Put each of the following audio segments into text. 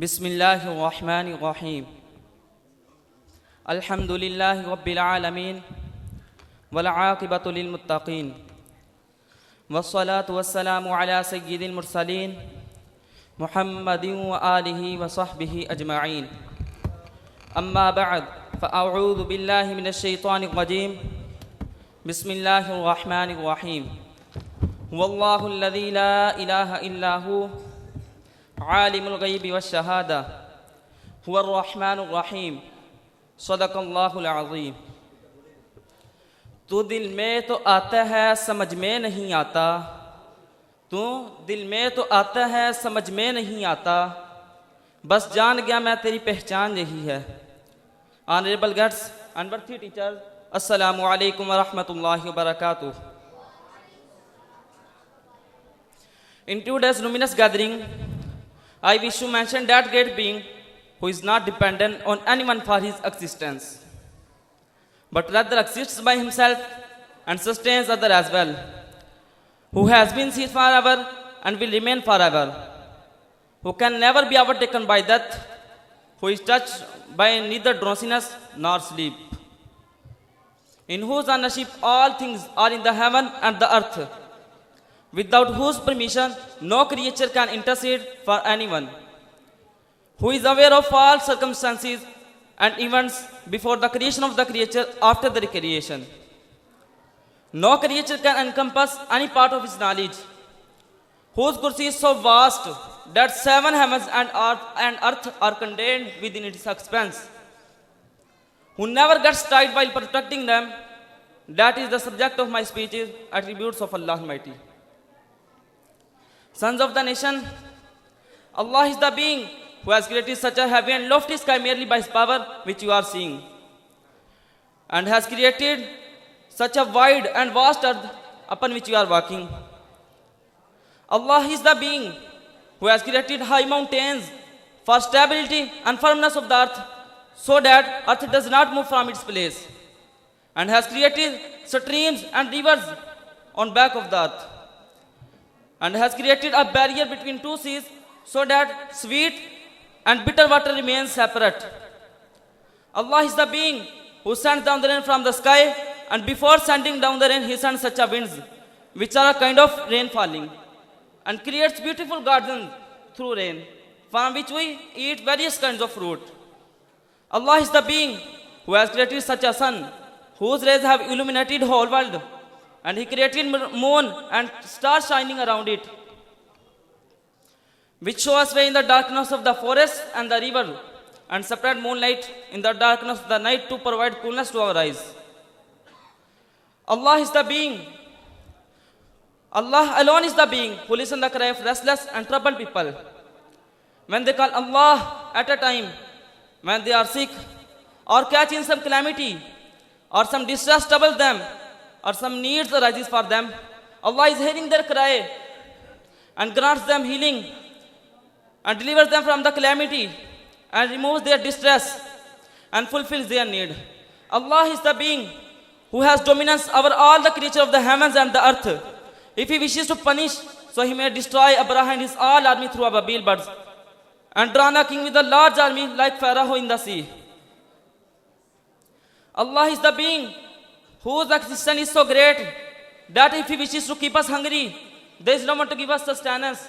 बिस्मिल्लाहिर्रहमानिर्रहीम अल्हम्दुलिल्लाहि रब्बिल आलमीन वल आक़िबतु लिल मुत्तक़ीन वस्सलातु वस्सलामु अला सय्यिदिल मुरसलीन मुहम्मदिन व आलिहि व सहबिहि अजमईन अम्मा बअद फ़अऊज़ु बिल्लाहि मिनश शैतानिर रजीम बिस्मिल्लाहिर्रहमानिर्रहीम हुवल्लाहुल्लज़ी ला इलाहा इल्ला हु आलिमुल गैबि वश्शहादा हुवर रहमानुर रहीम सदक़ल्लाहुल अज़ीम। तू दिल में तो आता है समझ में नहीं आता, तू दिल में तो आता है समझ में नहीं आता, बस जान गया मैं तेरी पहचान यही है। ऑनरेबल गेस्ट्स एंड वर्दी टीचर्स, अस्सलामु अलैकुम व रहमतुल्लाहि व बरकातुहू। In today's luminous gathering, I wish to mention that great being who is not dependent on anyone for his existence, but rather exists by himself and sustains others as well, who has been seen forever and will remain forever, who can never be overtaken by death, who is touched by neither drowsiness nor sleep, in whose ownership all things are in the heaven and the earth, without whose permission no creature can intercede for anyone, who is aware of all circumstances and events before the creation of the creature, after the creation. No creature can encompass any part of his knowledge, whose kursi is so vast that 7 heavens and earth are contained within its expanse, who never gets tired while protecting them. That is the subject of my speeches, attributes of Allah Almighty. Sons of the nation, Allah is the being who has created such a heavy and lofty sky merely by his power which you are seeing, and has created such a wide and vast earth upon which you are walking. Allah is the being who has created high mountains for stability and firmness of the earth, so that earth does not move from its place, and has created streams and rivers on back of the earth, and has created a barrier between two seas, so that sweet and bitter water remains separate. Allah is the being who sends down the rain from the sky, and before sending down the rain he sends such a winds which are a kind of rain falling, and creates beautiful gardens through rain, from which we eat various kinds of fruit. Allah is the being who has created such a sun whose rays have illuminated the whole world, and he created moon and stars shining around it, which show us way in the darkness of the forest and the river, and spread moonlight in the darkness of the night to provide coolness to our eyes. Allah is the being, Allah alone is the being who listens the cry of restless and troubled people when they call Allah at a time when they are sick or catch in some calamity or some distress troubles them or some needs arises for them. Allah is hearing their cry and grants them healing and delivers them from the calamity and removes their distress and fulfills their need. Allah is the being who has dominance over all the creatures of the heavens and the earth. If he wishes to punish, so he may destroy Abraha and his all army through Ababil birds, and drown a king with a large army like Pharaoh in the sea. Allah is the being whose existence is so great that if he wishes to keep us hungry, there is no one to give us sustenance.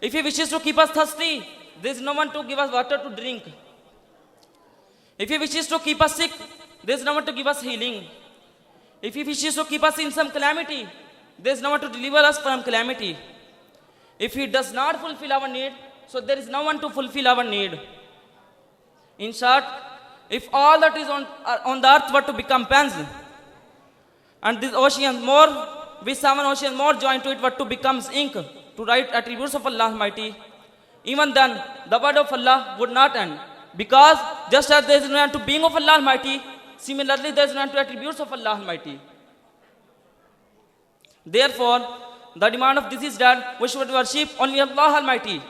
If he wishes to keep us thirsty, there is no one to give us water to drink. If he wishes to keep us sick, there is no one to give us healing. If he wishes to keep us in some calamity, there is no one to deliver us from calamity. If he does not fulfill our need, so there is no one to fulfill our need. In short, if all that is on the earth were to become pens, and this ocean more, with 7 oceans more joined to it were to become ink to write attributes of Allah Almighty, even then the word of Allah would not end, because just as there is no end to being of Allah Almighty, similarly there is no end to attributes of Allah Almighty. Therefore, the demand of this is that we should worship only Allah Almighty,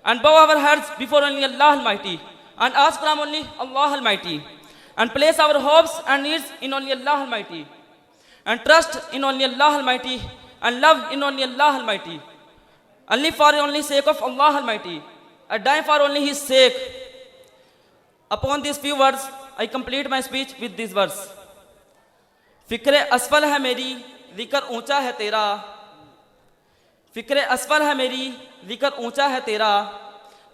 and bow our heads before only Allah Almighty, and ask from only Allah Almighty, and place our hopes and needs in only Allah Almighty, and trust in only Allah Almighty, and love in only Allah Almighty, only for only sake of Allah Almighty, I die for only his sake. Upon these few words, I complete my speech with these words. फिक्र असफल है मेरी, जिक्र ऊंचा है तेरा. फिक्र असफल है मेरी, जिक्र ऊंचा है तेरा.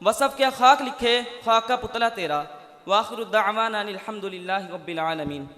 वसफ क्या खाक लिखे, खाक का पुतला तेरा. वाखिरु दावाना अनिल हम्दुलिल्लाहि रब्बिल आलमीन.